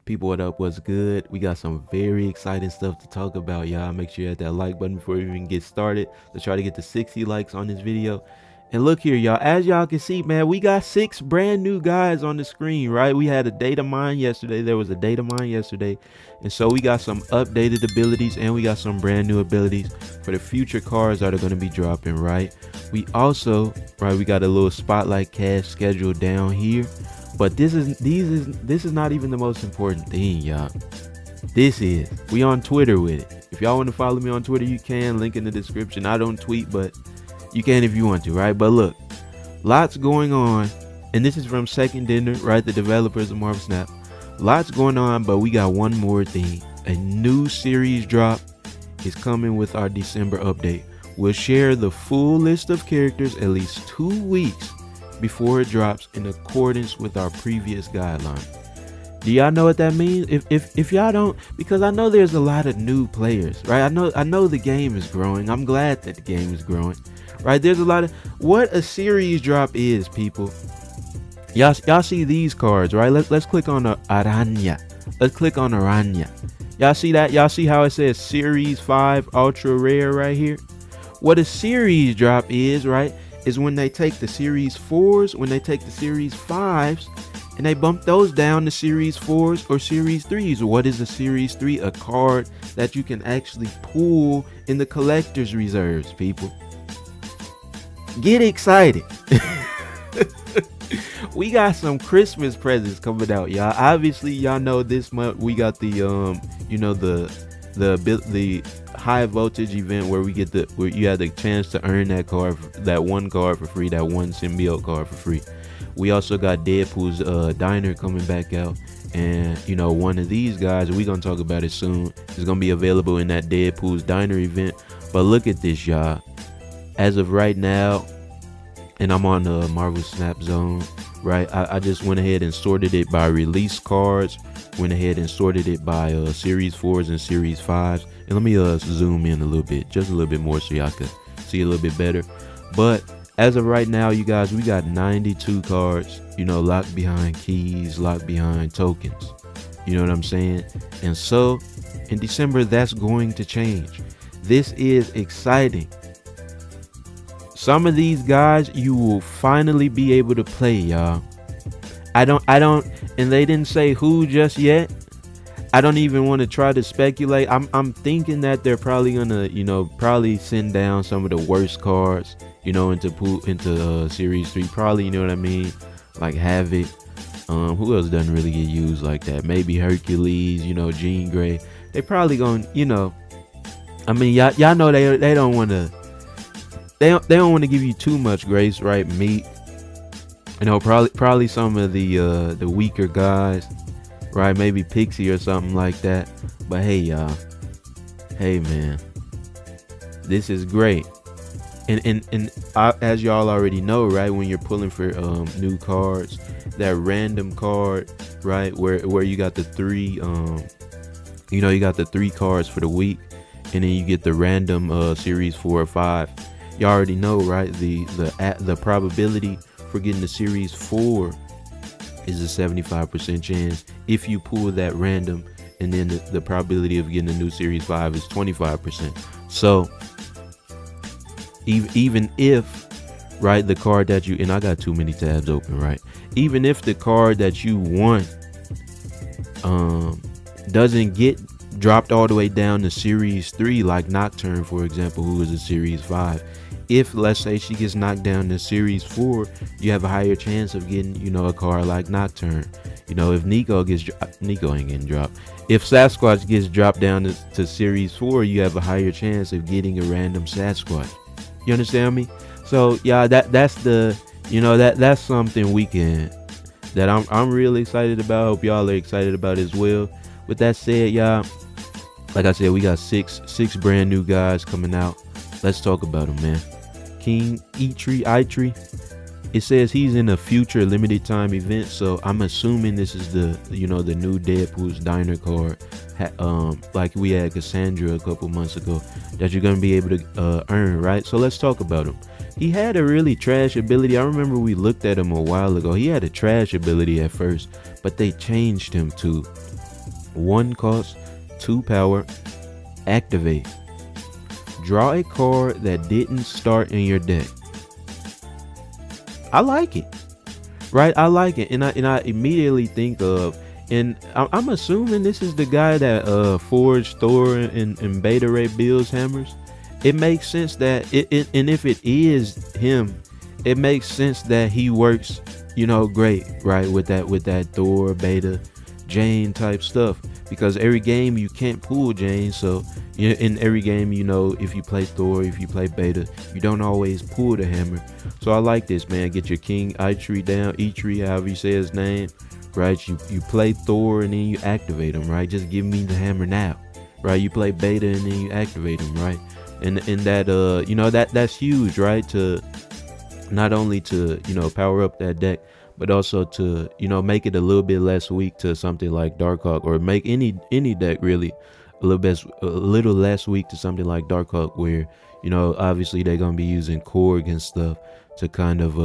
People, what up? What's good? We got some very exciting stuff to talk about, y'all. Make sure you hit that like button before we even get started. Let's try to get to 60 likes on this video. And look here, y'all. As y'all can see, man, we got 6 brand new guys on the screen, right? We had a data mine yesterday. There was a data mine yesterday. And so we got some updated abilities and we got some brand new abilities for the future cards that are going to be dropping, right? We also, right, we got a little spotlight cash schedule down here. But this is not even the most important thing, y'all. We on Twitter with it. If y'all want to follow me on Twitter, you can. Link in the description. I don't tweet, but you can if you want to, right? But look, lots going on, and this is from Second Dinner, right? The developers of Marvel Snap. Lots going on, but we got one more thing. A new series drop is coming with our December update. We'll share the full list of characters at least 2 weeks before it drops in accordance with our previous guideline. Do y'all know what that means? If y'all don't, because I know there's a lot of new players, right? I know the game is growing. I'm glad that the game is growing, right? There's a lot of what a series drop is, people. Y'all see these cards, right? Let's click on the Aranya. Let's click on Aranya. Y'all see that? Y'all see how it says Series 5 Ultra Rare right here? What a series drop is, right, is when they take the Series 4s, when they take the Series 5s, and they bump those down to Series 4s or Series 3s. What is a Series 3? A card that you can actually pull in the collector's reserves, people. Get excited. We got some Christmas presents coming out, y'all. Obviously, y'all know this month we got the the high voltage event where you had the chance to earn that one card for free, that one symbiote card for free. We also got Deadpool's diner coming back out, and one of these guys, we're gonna talk about it soon, is gonna be available in that Deadpool's diner event. But look at this, y'all. As of right now, and I'm on the Marvel Snap Zone, right? I just went ahead and sorted it by release cards, went ahead and sorted it by Series 4s and Series 5s. And let me zoom in a little bit, just a little bit more so y'all can see a little bit better. But as of right now, you guys, we got 92 cards, locked behind keys, locked behind tokens. You know what I'm saying? And so in December, that's going to change. This is exciting. Some of these guys you will finally be able to play, y'all. I don't, and they didn't say who just yet. I don't even want to try to speculate. I'm thinking that they're probably gonna, probably send down some of the worst cards, into Series 3. Probably, you know what I mean? Like Havoc. Who else doesn't really get used like that? Maybe Hercules, Jean Grey. They probably gonna, I mean, y'all know they don't want to. They don't want to give you too much grace, right? Meat. Probably some of the weaker guys, right? Maybe Pixie or something like that. But hey, y'all. Hey, man. This is great. And as y'all already know, right? When you're pulling for new cards, that random card, right? Where you got the 3, you got the 3 cards for the week, and then you get the random Series 4 or 5. You already know, right? The probability for getting the Series 4 is a 75% chance if you pull that random, and then the probability of getting a new Series 5 is 25%. So even if, right, the card that you, and I got too many tabs open, right? Even if the card that you want doesn't get dropped all the way down to Series 3, like Nocturne, for example, who is a Series 5. If, let's say, she gets knocked down to Series 4, you have a higher chance of getting, a card like Nocturne. If Nico ain't getting dropped. If Sasquatch gets dropped down to Series 4, you have a higher chance of getting a random Sasquatch. You understand me? So, yeah, that's that's something that I'm really excited about. Hope y'all are excited about as well. With that said, y'all, like I said, we got six brand new guys coming out. Let's talk about them, man. King Eitri. It says he's in a future limited time event, so I'm assuming this is the the new Deadpool's diner card, like we had Cassandra a couple months ago, that you're gonna be able to earn, right? So let's talk about him. He had a really trash ability. I remember we looked at him a while ago. He had a trash ability at first, but they changed him to 1 cost, 2 power, activate. Draw a card that didn't start in your deck. I like it. Right? I like it. And I immediately think of, and I'm assuming this is the guy that forged Thor and Beta Ray Bill's hammers. It makes sense that and if it is him, it makes sense that he works, great, right, with that Thor, Beta, Jane type stuff. Because every game you can't pull Jane, so in every game, if you play Thor, if you play Beta, you don't always pull the hammer. So I like this, man. Get your King Eitri down, Eitri, however you say his name, right? You play Thor and then you activate him, right? Just give me the hammer now, right? You play Beta and then you activate him, right? And that that's huge, right? To not only to power up that deck, but also to make it a little bit less weak to something like Darkhawk, or make any deck really a little less weak to something like Darkhawk, where obviously they're gonna be using Korg and stuff to kind of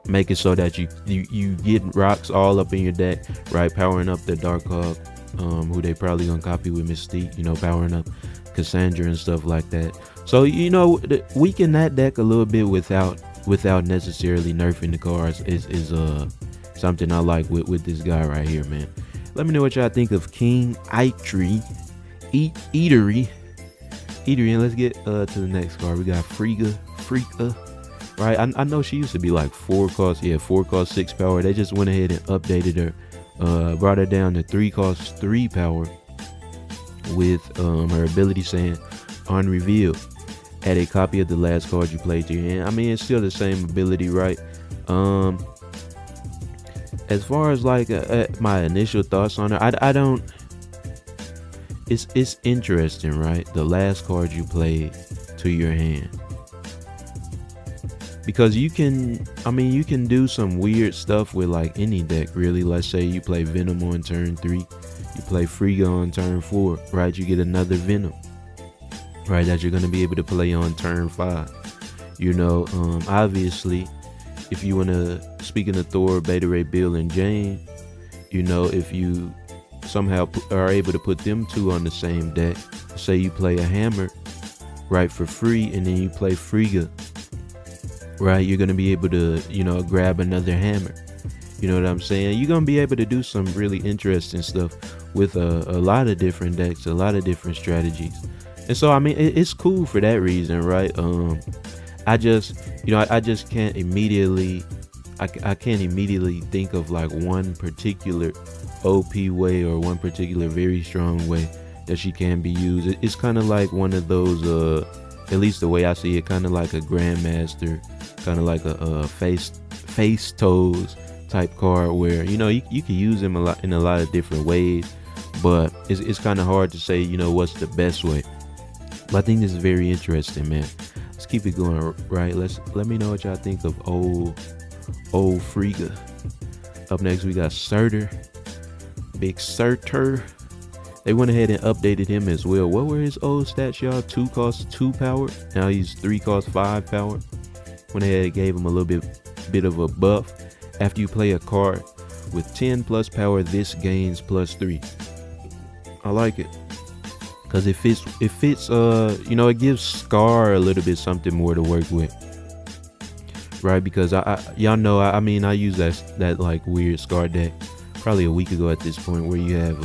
make it so that you get rocks all up in your deck, right? Powering up the Darkhawk, who they probably gonna copy with Mystique, powering up Cassandra and stuff like that. So weaken that deck a little bit without necessarily nerfing the cards is something I like with this guy right here, man. Let me know what y'all think of King Eitri, Eatery, and let's get to the next card. We got Frigga, right? I know she used to be like 4 cost, 4 cost 6 power. They just went ahead and updated her, brought her down to 3 cost 3 power with her ability saying on reveal, add a copy of the last card you played to your hand. I mean, it's still the same ability, right? As far as like my initial thoughts on her, I don't. It's interesting, right? The last card you played to your hand, because you can do some weird stuff with like any deck, really. Let's say you play Venom on turn 3, you play Frigga on turn 4, right? You get another Venom, right, that you're going to be able to play on turn 5. Obviously, if you want to, speaking of Thor, Beta Ray Bill, and Jane, if you somehow are able to put them two on the same deck, say you play a hammer, right, for free, and then you play Frigga, right, you're going to be able to, grab another hammer. You know what I'm saying? You're going to be able to do some really interesting stuff with a lot of different decks, a lot of different strategies. And so, I mean, it's cool for that reason, right? I just can't immediately, I can't immediately think of like one particular OP way or one particular very strong way that she can be used. It's kind of like one of those, at least the way I see it, kind of like a Grandmaster, kind of like a face toes type card, where you can use them in a lot of different ways, but it's kind of hard to say what's the best way. But I think this is very interesting, man. Let's keep it going, right? Let me know what y'all think of old Frigga. Up next, we got Surtur, Big Surtur. They went ahead and updated him as well. What were his old stats, y'all? 2 cost 2 power. Now he's 3 cost 5 power. Went ahead and gave him a little bit of a buff. After you play a card with 10 plus power, this gains +3. I like it, because it fits it gives Scar a little bit something more to work with, right? Because y'all know I use that like weird Scar deck probably a week ago at this point, where you have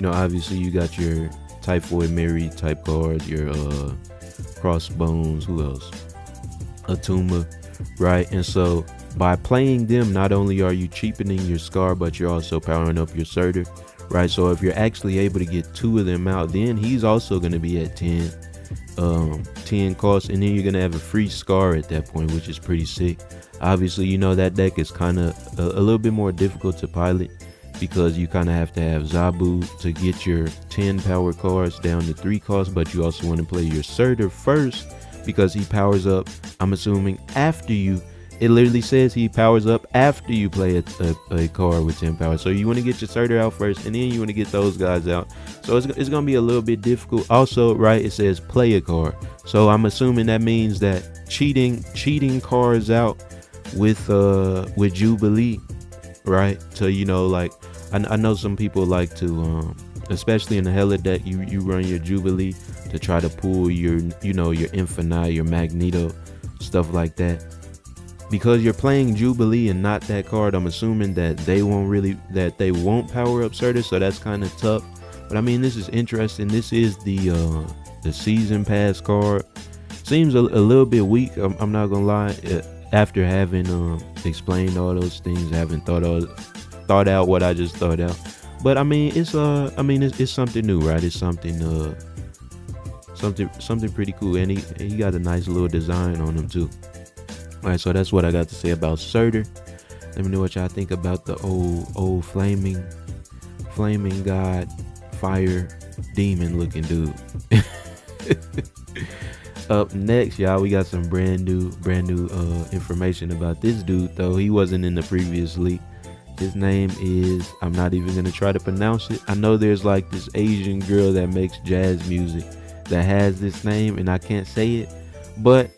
obviously you got your Typhoid Mary type cards, your Crossbones, who else, Atuma, right? And so by playing them, not only are you cheapening your Scar, but you're also powering up your Surtur, right? So if you're actually able to get 2 of them out, then he's also going to be at 10 costs, and then you're going to have a free Scar at that point, which is pretty sick. Obviously, that deck is kind of a little bit more difficult to pilot, because you kind of have to have Zabu to get your 10 power cards down to 3 costs, but you also want to play your Surtur first, because he powers up, I'm assuming, after you. It literally says he powers up after you play a card with 10 power. So you want to get your Surtur out first, and then you want to get those guys out. So it's going to be a little bit difficult. Also, right, it says play a card. So I'm assuming that means that cheating cards out with Jubilee, right? So like I know some people like to, especially in the Hella deck, you run your Jubilee to try to pull your, your Infinite, your Magneto, stuff like that. Because you're playing Jubilee and not that card, I'm assuming that they won't power up Certus, so that's kind of tough. But I mean, this is interesting. This is the season pass card. Seems a little bit weak. I'm not gonna lie. After having explained all those things, having thought out what I just thought out. But I mean, it's something new, right? It's something pretty cool, and he got a nice little design on him too. All right, so that's what I got to say about Surtur. Let me know what y'all think about the old flaming god, fire demon looking dude. Up next, y'all, we got some brand new information about this dude. Though he wasn't in the previous leak. His name is, I'm not even gonna try to pronounce it. I know there's like this Asian girl that makes jazz music that has this name, and I can't say it, but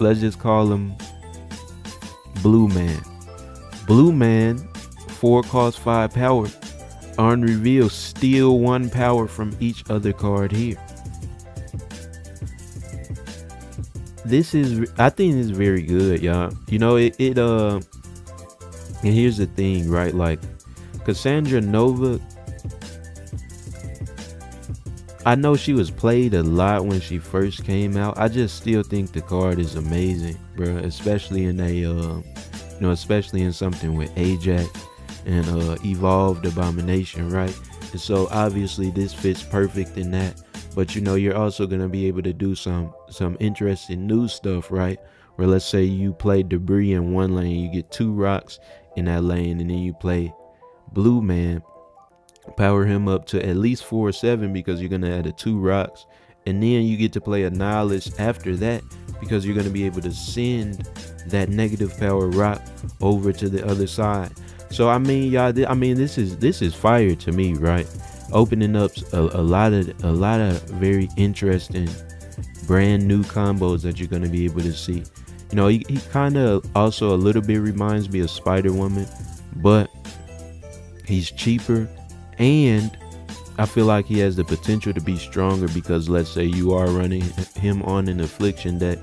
let's just call him Blue Man. Blue Man, 4 cost 5 power. On reveal, steal 1 power from each other card here. I think it's very good, y'all. And here's the thing, right? Like Cassandra Nova, I know she was played a lot when she first came out. I just still think the card is amazing, bro. Especially in especially in something with Ajax and Evolved Abomination, right? And so obviously this fits perfect in that. But you're also gonna be able to do some interesting new stuff, right? Where let's say you play Debris in one lane, you get 2 rocks in that lane, and then you play Blue Man, power him up to at least 4/7 because you're gonna add a 2 rocks, and then you get to play a Nihilist after that because you're gonna be able to send that negative power rock over to the other side. So I mean, y'all, this is fire to me, right? Opening up a lot of very interesting brand new combos that you're gonna be able to see. He kind of also a little bit reminds me of Spider-Woman, but he's cheaper, and I feel like he has the potential to be stronger because let's say you are running him on an Affliction deck.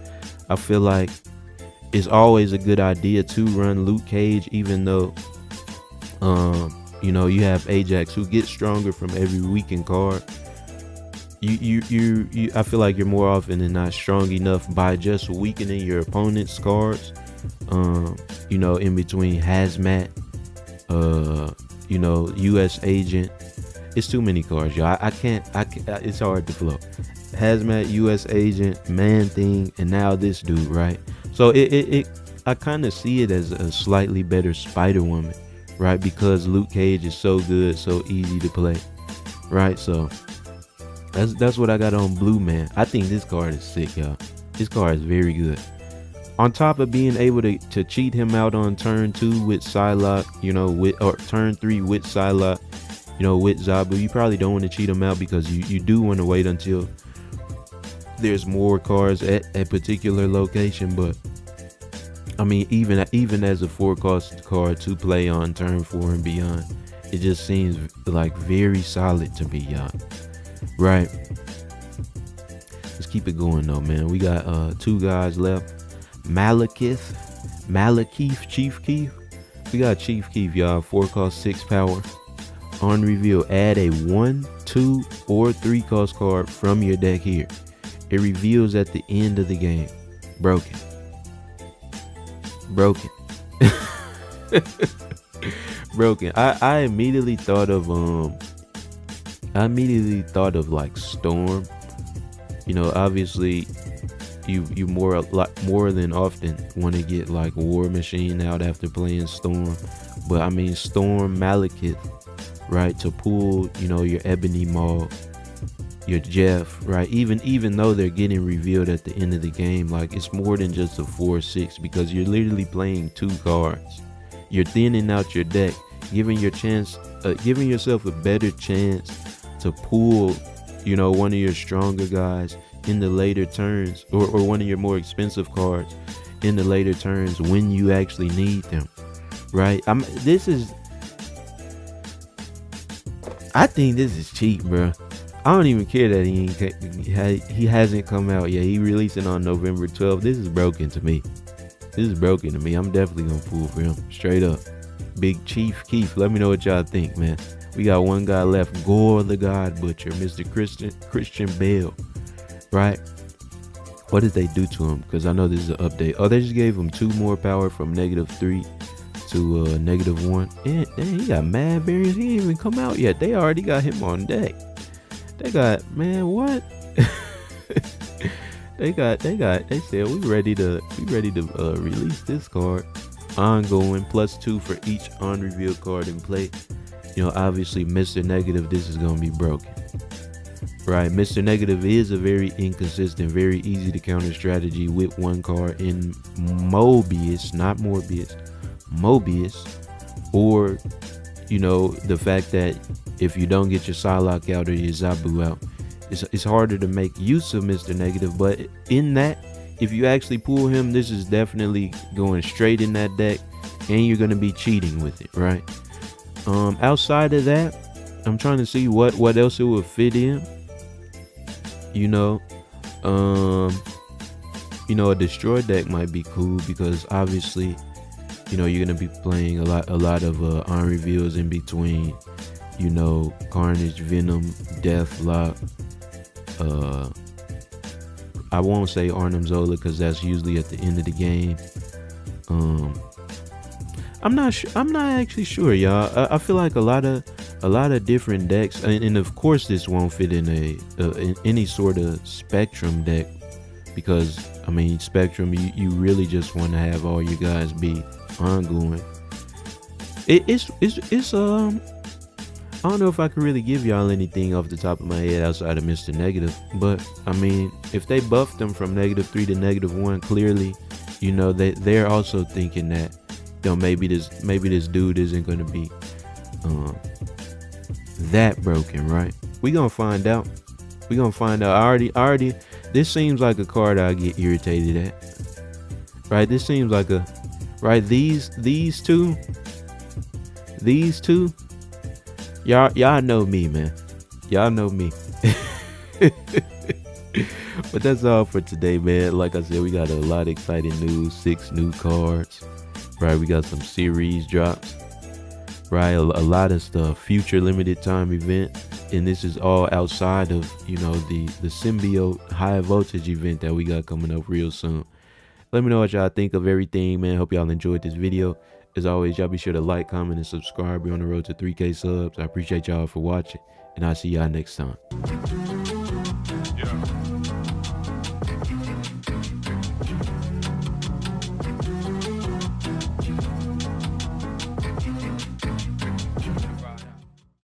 I feel like it's always a good idea to run Luke Cage, even though you have Ajax who gets stronger from every weakened card. I feel like you're more often than not strong enough by just weakening your opponent's cards. In between Hazmat, US Agent. It's too many cards, y'all. I can't. It's hard to flow. Hazmat, US Agent, Man Thing, and now this dude, right? So I kind of see it as a slightly better Spider-Woman, right? Because Luke Cage is so good, so easy to play, right? So that's what I got on Blue Man. I think this card is sick, y'all. This card is very good. On top of being able to cheat him out on turn 2 with Psylocke, or turn 3 with Psylocke, with Zabu, you probably don't want to cheat him out because you do want to wait until there's more cards at a particular location. But I mean, even as a 4 cost card to play on turn 4 and beyond, it just seems like very solid to me, y'all. Right. Let's keep it going though, man. We got 2 guys left. Malekith, Chief Keef. We got Chief Keef, y'all. 4 cost 6 power. On reveal, add a 1, 2, or 3 cost card from your deck here. It reveals at the end of the game. Broken. Broken. I immediately thought of like Storm. Obviously you more than often want to get like War Machine out after playing Storm, but I mean Storm, Malekith, right, to pull your Ebony Maw, your Jeff, right? Even though they're getting revealed at the end of the game, like it's more than just a 4/6 because you're literally playing 2 cards. You're thinning out your deck, giving yourself a better chance to pull one of your stronger guys in the later turns, or one of your more expensive cards in the later turns when you actually need them, right? I think this is cheap, bro. I don't even care that he hasn't come out yet. He releasing on November 12th. This is broken to me. This is broken to me. I'm definitely gonna pull for him. Straight up. Big Chief Keef. Let me know what y'all think, man. We got one guy left. Gore the God Butcher. Mr. Christian Bale. Right? What did they do to him? Because I know this is an update. Oh, they just gave him 2 more power from -3 to -1. And he got mad variants. He ain't even come out yet. They already got him on deck. They got, man, what? they said we ready to release this card. Ongoing +2 for each unrevealed card in play. You know, obviously Mr. Negative, this is gonna be broken. Right, Mr. Negative is a very inconsistent, very easy to counter strategy with 1 card in Mobius, not Morbius, Mobius, or, you know, the fact that if you don't get your Psylocke out or your Zabu out, it's harder to make use of Mr. Negative. But in that, if you actually pull him, this is definitely going straight in that deck, and you're gonna be cheating with it, right? Outside of that, I'm trying to see what else it would fit in. You know, a destroy deck might be cool because obviously, you know, you're gonna be playing a lot of on reveals in between. You know, Carnage, Venom, Deathlock. I won't say Arnim Zola because that's usually at the end of the game. I'm not actually sure, y'all. I feel like a lot of different decks, and of course this won't fit in in any sort of Spectrum deck, because I mean Spectrum, you really just want to have all you guys be ongoing. It's I don't know if I could really give y'all anything off the top of my head outside of Mr. Negative, but I mean, if they buffed them from -3 to -1, clearly, you know, they're also thinking that, you know, maybe this dude isn't going to be that broken, right? We gonna find out. I already. This seems like a card I get irritated at, right? This seems like a, right? These two. Y'all know me, man. Y'all know me. But that's all for today, man. Like I said, we got a lot of exciting news. 6 new cards, right? We got some series drops, right? A lot of stuff. Future limited time event, and this is all outside of, you know, the symbiote high voltage event that we got coming up real soon. Let me know what y'all think of everything, man. Hope y'all enjoyed this video. As always, y'all be sure to like, comment, and subscribe. We're on the road to 3K subs. I appreciate y'all for watching, and I'll see y'all next time.